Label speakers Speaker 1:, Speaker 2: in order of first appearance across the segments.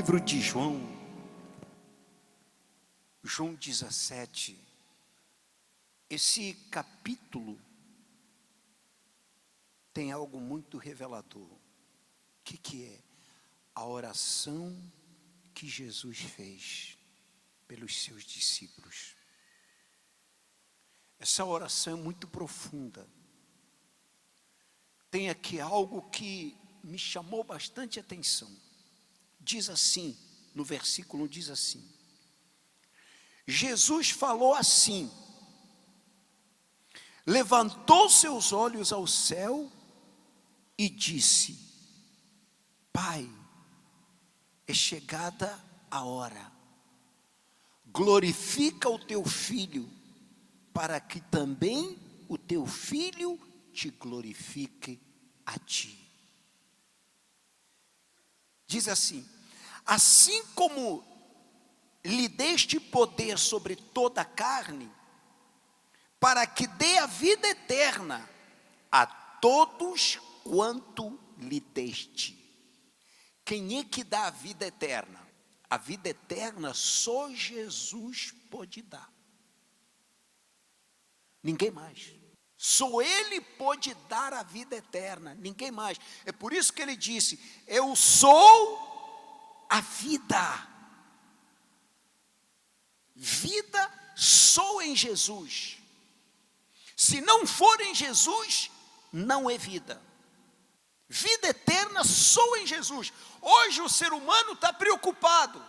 Speaker 1: livro de João 17, esse capítulo tem algo muito revelador. O que é? A oração que Jesus fez pelos seus discípulos. Essa oração é muito profunda. Tem aqui algo que me chamou bastante atenção. Diz assim, no versículo diz assim: Jesus falou assim, levantou seus olhos ao céu e disse: Pai, é chegada a hora, glorifica o teu filho, para que também o teu filho te glorifique a ti. Diz assim: assim como lhe deste poder sobre toda a carne, para que dê a vida eterna a todos quanto lhe deste. Quem é que dá a vida eterna? A vida eterna só Jesus pode dar. Ninguém mais. Só Ele pode dar a vida eterna, ninguém mais. É por isso que Ele disse: eu sou a vida. Vida só em Jesus. Se não for em Jesus, não é vida. Vida eterna só em Jesus. Hoje o ser humano está preocupado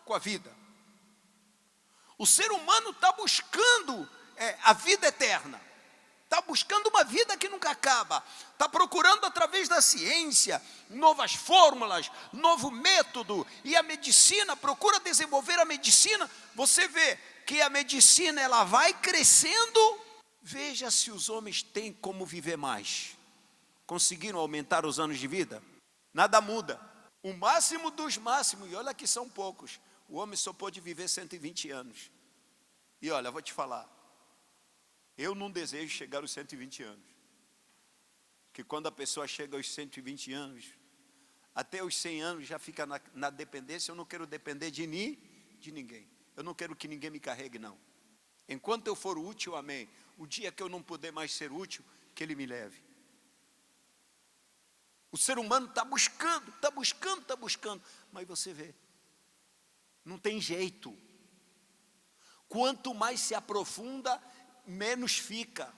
Speaker 1: com a vida. O ser humano está buscando a vida eterna. Está buscando uma vida que nunca acaba. Está procurando através da ciência novas fórmulas, novo método. E a medicina, procura desenvolver a medicina. Você vê que a medicina ela vai crescendo. Veja se os homens têm como viver mais. Conseguiram aumentar os anos de vida? Nada muda. O máximo dos máximos, e olha que são poucos. O homem só pode viver 120 anos. E olha, vou te falar. Eu não desejo chegar aos 120 anos. Que quando a pessoa chega aos 120 anos, até os 100 anos já fica na dependência. Eu não quero depender de ninguém. Eu não quero que ninguém me carregue, não. Enquanto eu for útil, amém. O dia que eu não puder mais ser útil, que Ele me leve. O ser humano está buscando. Mas você vê, não tem jeito. Quanto mais se aprofunda, menos fica.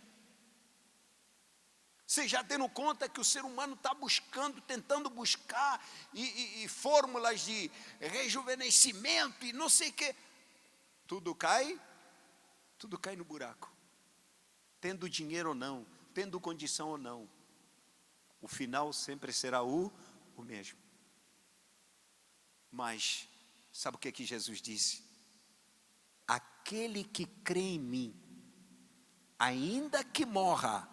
Speaker 1: Você já tendo conta que o ser humano está buscando, tentando buscar e fórmulas de rejuvenescimento e não sei o quê. Tudo cai no buraco. Tendo dinheiro ou não, tendo condição ou não. O final sempre será o mesmo. Mas, sabe o que Jesus disse? Aquele que crê em mim, ainda que morra,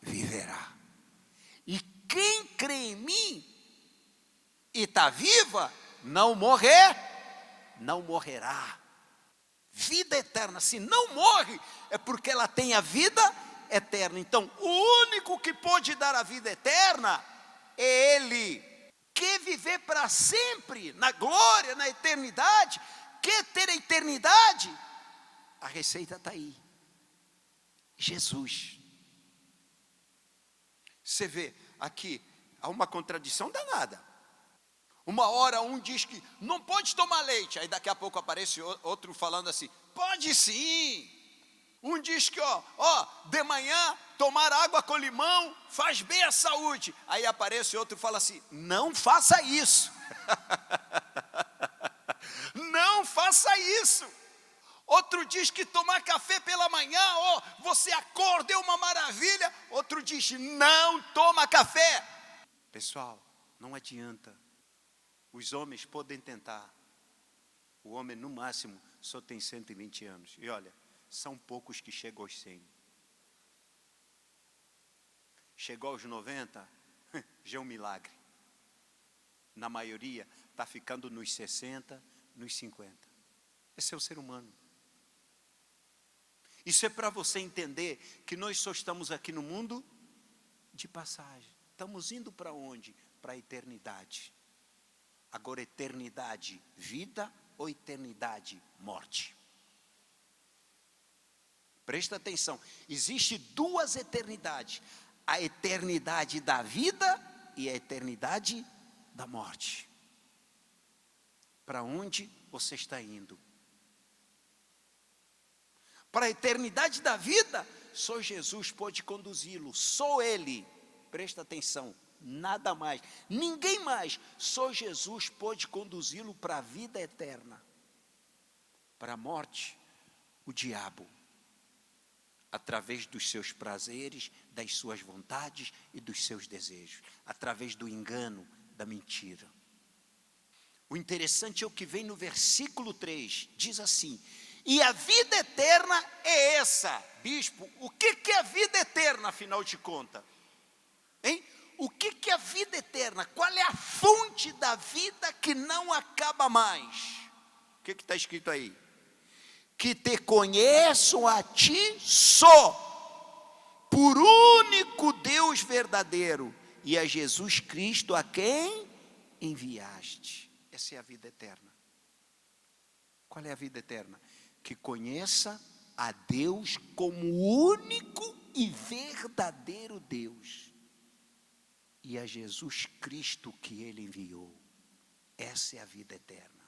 Speaker 1: viverá. E quem crê em mim e está viva, não morrerá. Vida eterna. Se não morre, é porque ela tem a vida eterna. Então, o único que pode dar a vida eterna é Ele. Quer viver para sempre, na glória, na eternidade? Quer ter a eternidade? A receita está aí. Jesus. Você vê aqui, há uma contradição danada. Uma hora um diz que não pode tomar leite, aí daqui a pouco aparece outro falando assim, pode sim. Um diz que de manhã tomar água com limão faz bem à saúde. Aí aparece outro e fala assim, não faça isso. Não faça isso. Outro diz que tomar café pela manhã, você acorda, é uma maravilha. Outro diz, não toma café. Pessoal, não adianta. Os homens podem tentar. O homem, no máximo, só tem 120 anos. E olha, são poucos que chegam aos 100. Chegou aos 90, já é um milagre. Na maioria, está ficando nos 60, nos 50. Esse é o ser humano. Isso é para você entender que nós só estamos aqui no mundo de passagem. Estamos indo para onde? Para a eternidade. Agora, eternidade, vida ou eternidade, morte? Presta atenção, existe duas eternidades, a eternidade da vida e a eternidade da morte. Para onde você está indo? Para a eternidade da vida, só Jesus pode conduzi-lo, só Ele, presta atenção, nada mais, ninguém mais, só Jesus pode conduzi-lo para a vida eterna. Para a morte, o diabo, através dos seus prazeres, das suas vontades e dos seus desejos, através do engano, da mentira. O interessante é o que vem no versículo 3, diz assim: e a vida eterna é essa. Bispo, o que é a vida eterna, afinal de contas? Hein? O que é a vida eterna? Qual é a fonte da vida que não acaba mais? O que está escrito aí? Que te conheço a ti só, por único Deus verdadeiro, e a Jesus Cristo a quem enviaste. Essa é a vida eterna. Qual é a vida eterna? Que conheça a Deus como único e verdadeiro Deus, e a Jesus Cristo que Ele enviou. Essa é a vida eterna.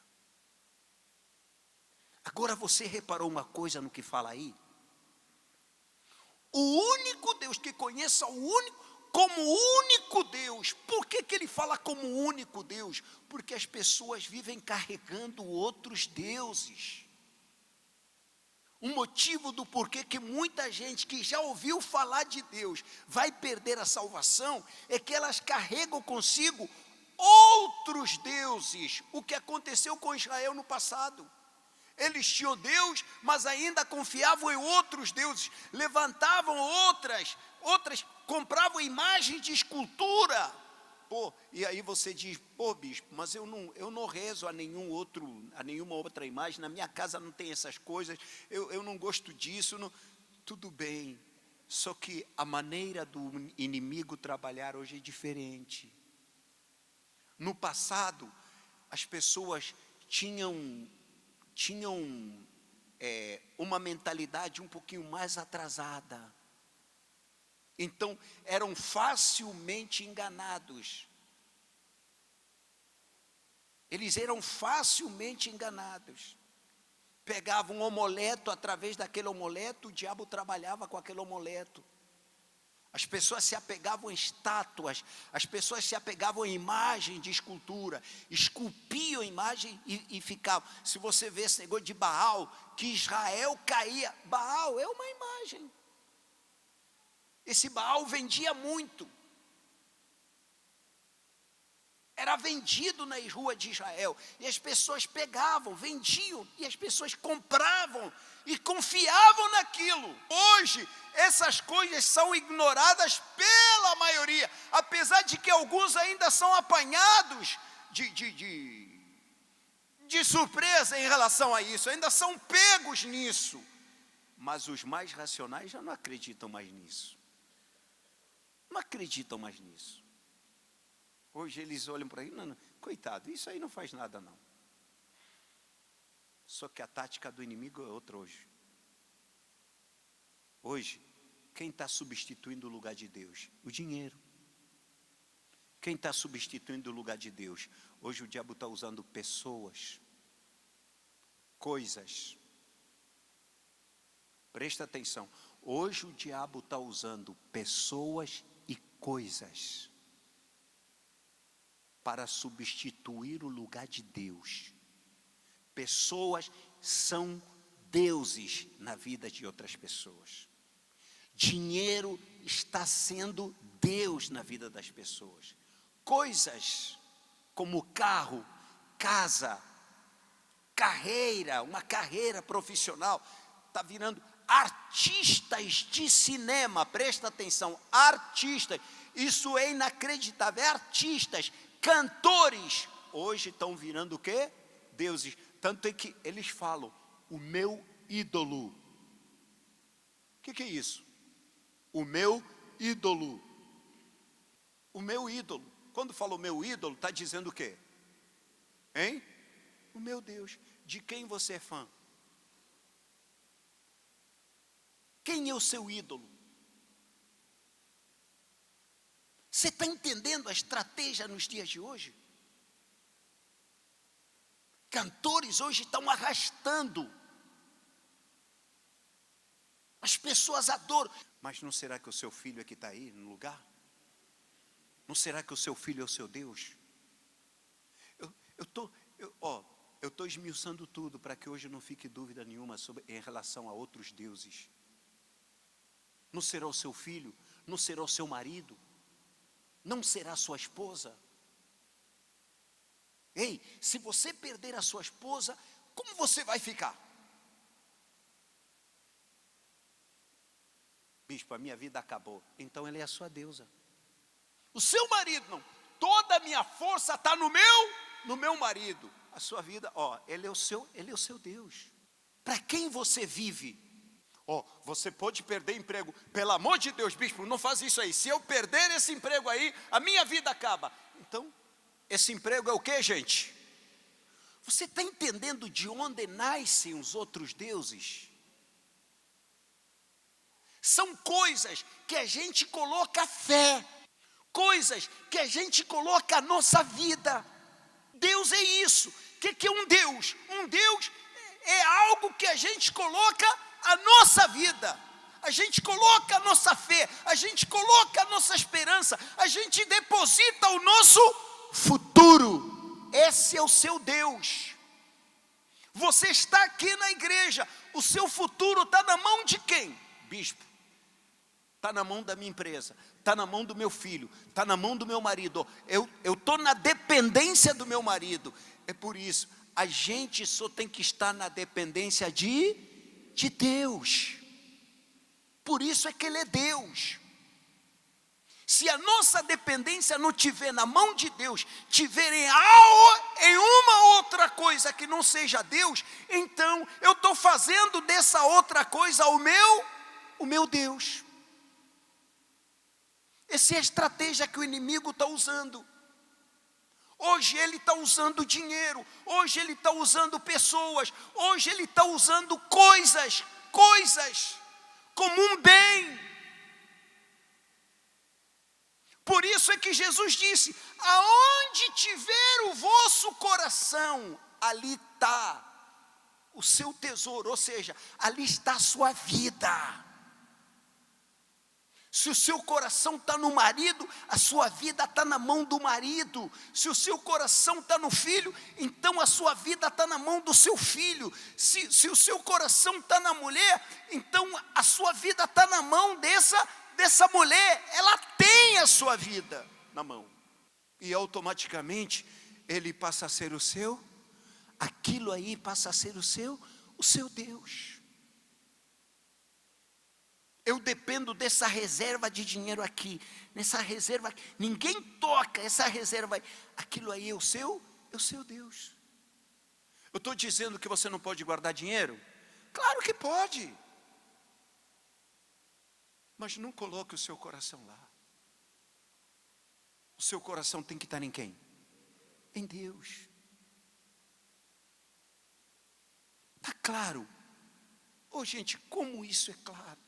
Speaker 1: Agora você reparou uma coisa no que fala aí? O único Deus, que conheça o único, como único Deus. Por que ele fala como único Deus? Porque as pessoas vivem carregando outros deuses. Um motivo do porquê que muita gente que já ouviu falar de Deus vai perder a salvação é que elas carregam consigo outros deuses. O que aconteceu com Israel no passado. Eles tinham Deus, mas ainda confiavam em outros deuses, levantavam outras, compravam imagens de escultura. E aí você diz, bispo, mas eu não rezo a nenhuma outra imagem, na minha casa não tem essas coisas, eu não gosto disso. Não. Tudo bem, só que a maneira do inimigo trabalhar hoje é diferente. No passado, as pessoas tinham uma mentalidade um pouquinho mais atrasada. Então, eram facilmente enganados. Eles eram facilmente enganados. Pegavam um homoleto, através daquele homoleto, o diabo trabalhava com aquele homoleto. As pessoas se apegavam em estátuas, as pessoas se apegavam em imagem de escultura, esculpiam a imagem e ficavam. Se você vê esse negócio de Baal, que Israel caía, Baal é uma imagem. Esse Baal vendia muito. Era vendido nas ruas de Israel. E as pessoas pegavam, vendiam, e as pessoas compravam e confiavam naquilo. Hoje, essas coisas são ignoradas pela maioria, apesar de que alguns ainda são apanhados de surpresa em relação a isso, ainda são pegos nisso. Mas os mais racionais já não acreditam mais nisso. Não acreditam mais nisso. Hoje eles olham para aí, não, coitado, isso aí não faz nada não. Só que a tática do inimigo é outra hoje. Hoje, quem está substituindo o lugar de Deus? O dinheiro. Quem está substituindo o lugar de Deus? Hoje o diabo está usando pessoas, coisas. Presta atenção. Hoje o diabo está usando pessoas e coisas para substituir o lugar de Deus. Pessoas são deuses na vida de outras pessoas. Dinheiro está sendo Deus na vida das pessoas. Coisas como carro, casa, carreira, uma carreira profissional, está virando artistas de cinema. Presta atenção, artistas. Isso é inacreditável, é artistas, cantores, hoje estão virando o quê? Deuses. Tanto é que eles falam, o meu ídolo. O que é isso? O meu ídolo. O meu ídolo. Quando fala o meu ídolo, está dizendo o quê? Hein? O meu Deus. De quem você é fã? Quem é o seu ídolo? Você está entendendo a estratégia nos dias de hoje? Cantores hoje estão arrastando. As pessoas adoram. Mas não será que o seu filho é que está aí no lugar? Não será que o seu filho é o seu Deus? Eu estou esmiuçando tudo para que hoje não fique dúvida nenhuma em relação a outros deuses. Não será o seu filho? Não será o seu marido? Não será a sua esposa? Ei, se você perder a sua esposa, como você vai ficar? Bispo, a minha vida acabou. Então ela é a sua deusa. O seu marido não. Toda a minha força está no meu marido. A sua vida, ele é o seu Deus. Para quem você vive? Você pode perder emprego. Pelo amor de Deus, bispo, não faz isso aí. Se eu perder esse emprego aí, a minha vida acaba. Então, esse emprego é o que, gente? Você está entendendo de onde nascem os outros deuses? São coisas que a gente coloca fé, coisas que a gente coloca a nossa vida. Deus é isso. O que é um Deus? Um Deus é algo que a gente coloca a nossa vida. A gente coloca a nossa fé, a gente coloca a nossa esperança, a gente deposita o nosso futuro. Esse é o seu Deus. Você está aqui na igreja, o seu futuro está na mão de quem? Bispo, está na mão da minha empresa, está na mão do meu filho, está na mão do meu marido. Eu estou na dependência do meu marido. É por isso, a gente só tem que estar na dependência de Deus. Por isso é que Ele é Deus. Se a nossa dependência não estiver na mão de Deus, estiver em uma outra coisa que não seja Deus, então eu estou fazendo dessa outra coisa o meu Deus. Essa é a estratégia que o inimigo está usando. Hoje ele está usando dinheiro, hoje ele está usando pessoas, hoje ele está usando coisas como um bem. Por isso é que Jesus disse: aonde tiver o vosso coração, ali está o seu tesouro, ou seja, ali está a sua vida. Se o seu coração está no marido, a sua vida está na mão do marido. Se o seu coração está no filho, então a sua vida está na mão do seu filho. Se o seu coração está na mulher, então a sua vida está na mão dessa mulher. Ela tem a sua vida na mão. E automaticamente ele passa a ser o seu, aquilo aí passa a ser o seu Deus. Eu dependo dessa reserva de dinheiro aqui, nessa reserva, ninguém toca essa reserva aí. Aquilo aí é o seu Deus. Eu estou dizendo que você não pode guardar dinheiro? Claro que pode. Mas não coloque o seu coração lá. O seu coração tem que estar em quem? Em Deus. Está claro? Gente, como isso é claro?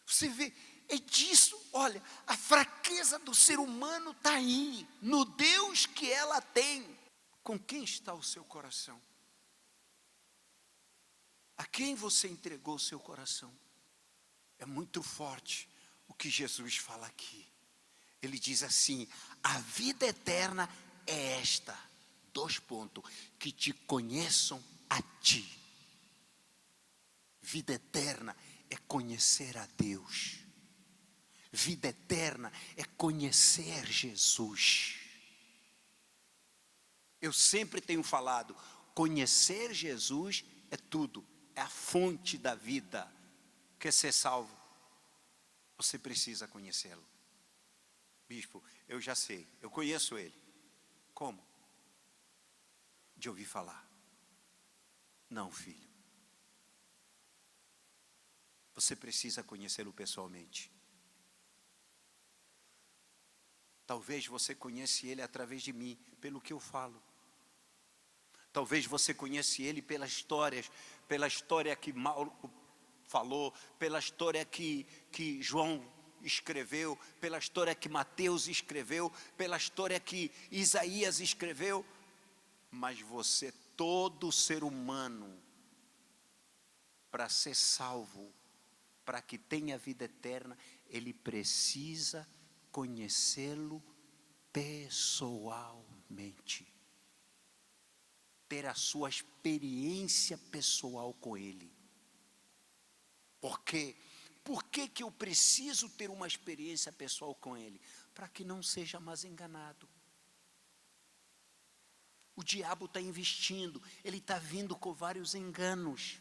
Speaker 1: Você vê, é disso, olha, a fraqueza do ser humano está aí, no Deus que ela tem. Com quem está o seu coração? A quem você entregou o seu coração? É muito forte o que Jesus fala aqui. Ele diz assim: a vida eterna é esta, que te conheçam a ti. Vida eterna é conhecer a Deus. Vida eterna é conhecer Jesus. Eu sempre tenho falado, conhecer Jesus é tudo, é a fonte da vida. Quer ser salvo? Você precisa conhecê-lo. Bispo, eu já sei, eu conheço ele. Como? De ouvir falar. Não, filho. Você precisa conhecê-lo pessoalmente. Talvez você conheça ele através de mim, pelo que eu falo. Talvez você conheça ele pela história que Mauro falou, pela história que João escreveu, pela história que Mateus escreveu, pela história que Isaías escreveu. Mas você, todo ser humano, para ser salvo, para que tenha vida eterna, ele precisa conhecê-lo pessoalmente. Ter a sua experiência pessoal com ele. Por quê? Por que eu preciso ter uma experiência pessoal com ele? Para que não seja mais enganado. O diabo está investindo, ele está vindo com vários enganos.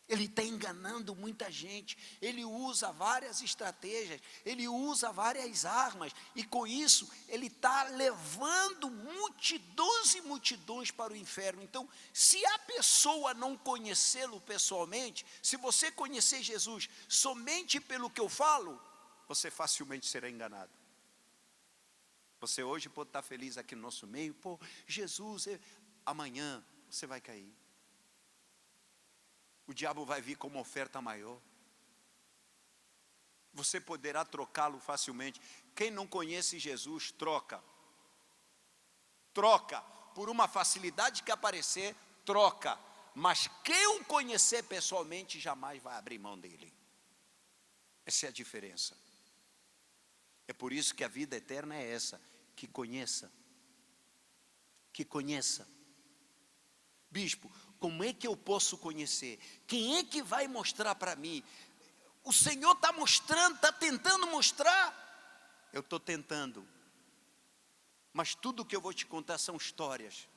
Speaker 1: Ele está enganando muita gente, ele usa várias estratégias, ele usa várias armas, e com isso ele está levando multidões e multidões para o inferno. Então, se a pessoa não conhecê-lo pessoalmente, se você conhecer Jesus somente pelo que eu falo, você facilmente será enganado. Você hoje pode estar feliz aqui no nosso meio, pô, Jesus, amanhã você vai cair. O diabo vai vir com uma oferta maior. Você poderá trocá-lo facilmente. Quem não conhece Jesus, troca. Troca. Por uma facilidade que aparecer, troca. Mas quem o conhecer pessoalmente, jamais vai abrir mão dele. Essa é a diferença. É por isso que a vida eterna é essa. Que conheça. Que conheça. Bispo, como é que eu posso conhecer? Quem é que vai mostrar para mim? O Senhor está mostrando, está tentando mostrar. Eu estou tentando. Mas tudo que eu vou te contar são histórias.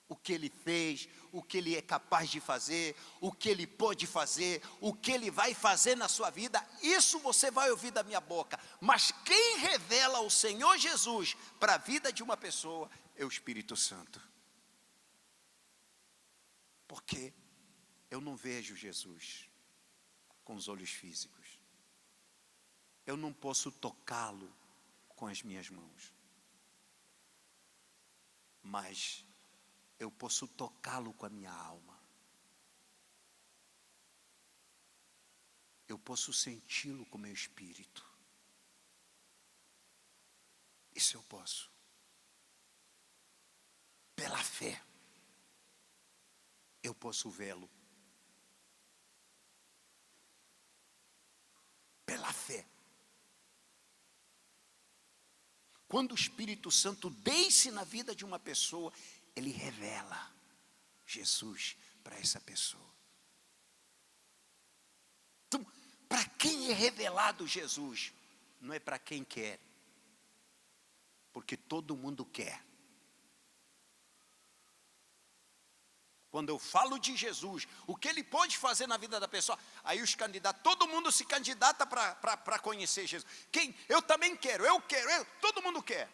Speaker 1: O que Ele fez, o que Ele é capaz de fazer, o que Ele pode fazer, o que Ele vai fazer na sua vida. Isso você vai ouvir da minha boca. Mas quem revela o Senhor Jesus para a vida de uma pessoa é o Espírito Santo. Porque eu não vejo Jesus com os olhos físicos. Eu não posso tocá-lo com as minhas mãos. Mas eu posso tocá-lo com a minha alma. Eu posso senti-lo com o meu espírito. Isso eu posso. Pela fé. Eu posso vê-lo. Pela fé. Quando o Espírito Santo desce na vida de uma pessoa, ele revela Jesus para essa pessoa. Então, para quem é revelado Jesus? Não é para quem quer. Porque todo mundo quer. Quando eu falo de Jesus, o que Ele pode fazer na vida da pessoa, aí os candidatos, todo mundo se candidata para conhecer Jesus. Quem? Eu também quero, todo mundo quer.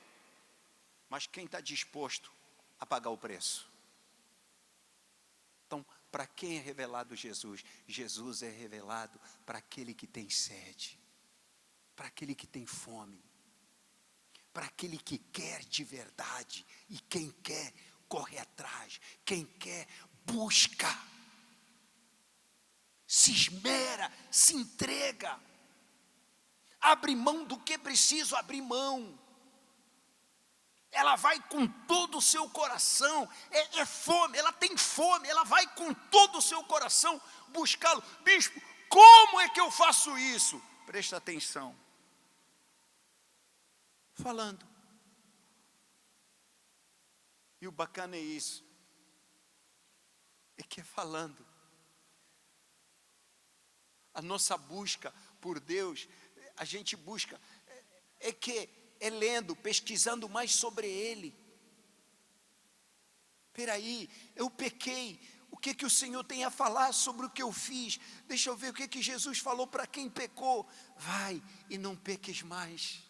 Speaker 1: Mas quem está disposto a pagar o preço? Então, para quem é revelado Jesus? Jesus é revelado para aquele que tem sede, para aquele que tem fome, para aquele que quer de verdade. E quem quer, corre atrás. Quem quer, busca, se esmera, se entrega, abre mão do que preciso abrir mão. Ela vai com todo o seu coração, é fome, ela tem fome, ela vai com todo o seu coração buscá-lo. Bispo, como é que eu faço isso? Presta atenção. Falando. E o bacana é isso. É que é falando. A nossa busca por Deus, a gente busca, é lendo, pesquisando mais sobre Ele. Peraí, eu pequei, o que o Senhor tem a falar sobre o que eu fiz? Deixa eu ver o que Jesus falou para quem pecou. Vai e não peques mais.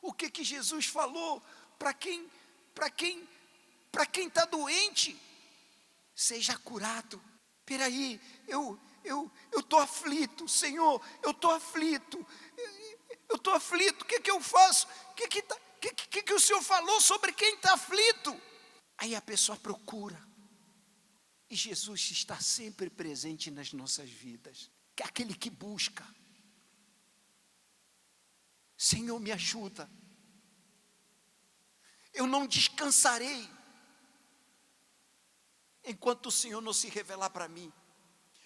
Speaker 1: O que Jesus falou para quem está doente? Seja curado. Peraí, eu estou aflito, Senhor, eu estou aflito. Eu estou aflito, o que eu faço? que o Senhor falou sobre quem está aflito? Aí a pessoa procura. E Jesus está sempre presente nas nossas vidas. Que é aquele que busca. Senhor, me ajuda. Eu não descansarei enquanto o Senhor não se revelar para mim.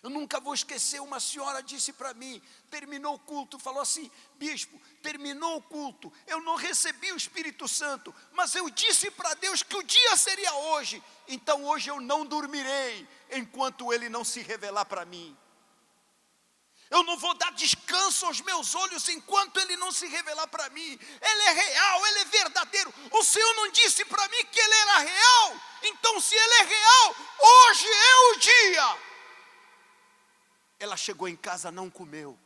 Speaker 1: Eu nunca vou esquecer, uma senhora disse para mim, terminou o culto, falou assim: bispo, terminou o culto, eu não recebi o Espírito Santo, mas eu disse para Deus que o dia seria hoje, então hoje eu não dormirei, enquanto Ele não se revelar para mim. Eu não vou dar descanso aos meus olhos enquanto Ele não se revelar para mim. Ele é real, Ele é verdadeiro. O Senhor não disse para mim que Ele era real, então se Ele é real, hoje é o dia. Ela chegou em casa, não comeu.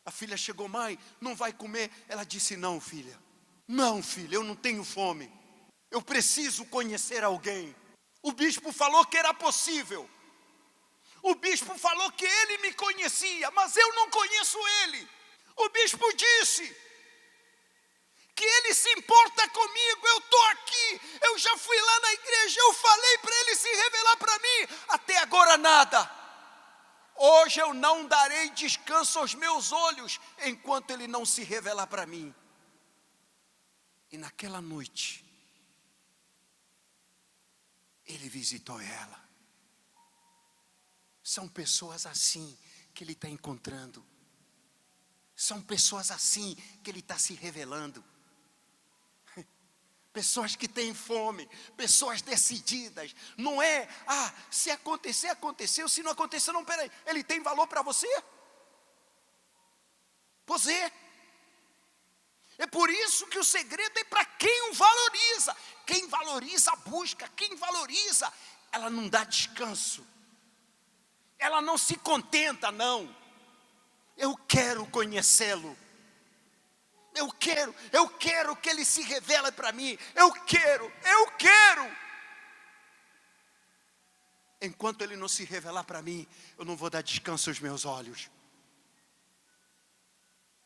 Speaker 1: A filha chegou: mãe, não vai comer? Ela disse: não, filha, eu não tenho fome. Eu preciso conhecer alguém. O bispo falou que era possível. O bispo falou que ele me conhecia, mas eu não conheço ele. O bispo disse que ele se importa comigo. Eu estou aqui, eu já fui lá na igreja, eu falei para ele se revelar para mim. Até agora nada. Hoje eu não darei descanso aos meus olhos enquanto Ele não se revelar para mim. E naquela noite, Ele visitou ela. São pessoas assim que Ele está encontrando. São pessoas assim que Ele está se revelando. Pessoas que têm fome, pessoas decididas. Não é, se acontecer, aconteceu, se não acontecer, não, peraí, Ele tem valor para você? Pois é. É por isso que o segredo é para quem o valoriza. Quem valoriza busca, quem valoriza, ela não dá descanso. Ela não se contenta, não. Eu quero conhecê-lo. Eu quero que Ele se revele para mim. Eu quero. Enquanto Ele não se revelar para mim, eu não vou dar descanso aos meus olhos.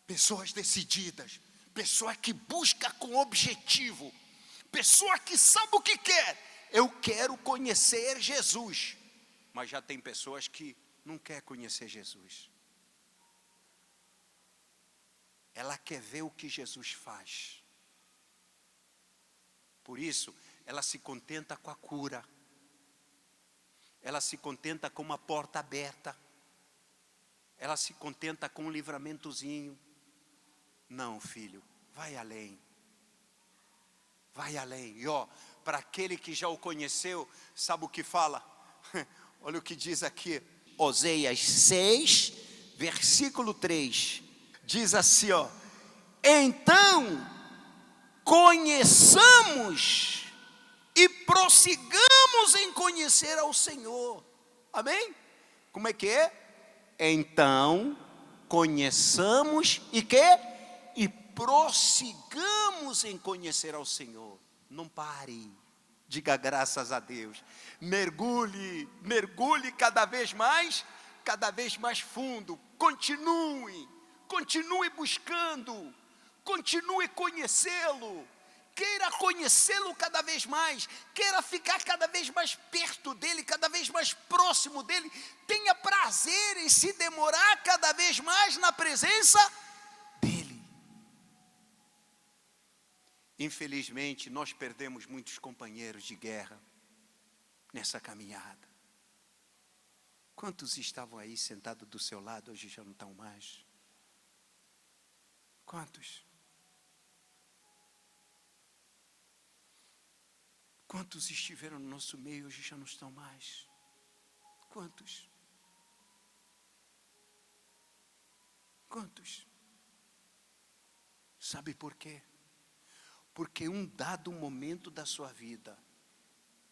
Speaker 1: Pessoas decididas, pessoa que busca com objetivo, pessoa que sabe o que quer. Eu quero conhecer Jesus. Mas já tem pessoas que não querem conhecer Jesus. Ela quer ver o que Jesus faz. Por isso, ela se contenta com a cura. Ela se contenta com uma porta aberta. Ela se contenta com um livramentozinho. Não, filho, vai além. Vai além. E para aquele que já o conheceu, sabe o que fala? Olha o que diz aqui. Oséias 6, versículo 3. Diz assim, então conheçamos e prossigamos em conhecer ao Senhor. Amém? Como é que é? Então conheçamos e prossigamos em conhecer ao Senhor. Não pare. Diga graças a Deus. Mergulhe cada vez mais fundo. Continue buscando, continue conhecê-lo, queira conhecê-lo cada vez mais, queira ficar cada vez mais perto dele, cada vez mais próximo dele, tenha prazer em se demorar cada vez mais na presença dele. Infelizmente, nós perdemos muitos companheiros de guerra nessa caminhada. Quantos estavam aí sentados do seu lado, hoje já não estão mais? Quantos? Quantos estiveram no nosso meio e hoje já não estão mais? Quantos? Quantos? Sabe por quê? Porque um dado momento da sua vida,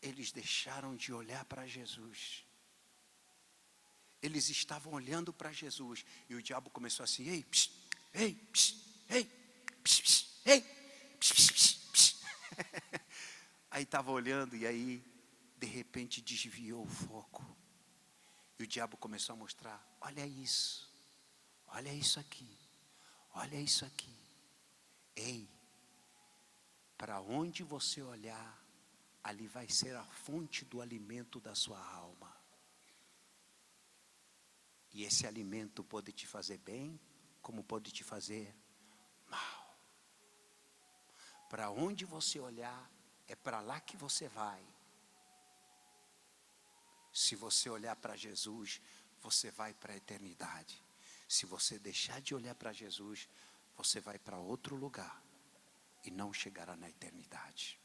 Speaker 1: eles deixaram de olhar para Jesus. Eles estavam olhando para Jesus e o diabo começou assim: ei, psh, ei, psh, ei, psh, psh, ei, psh, psh, psh, psh. Aí estava olhando e aí de repente desviou o foco. E o diabo começou a mostrar: olha isso aqui, olha isso aqui. Ei, Para onde você olhar, ali vai ser a fonte do alimento da sua alma. E esse alimento pode te fazer bem, como pode te fazer mal. Para onde você olhar, é para lá que você vai. Se você olhar para Jesus, você vai para a eternidade. Se você deixar de olhar para Jesus, você vai para outro lugar e não chegará na eternidade.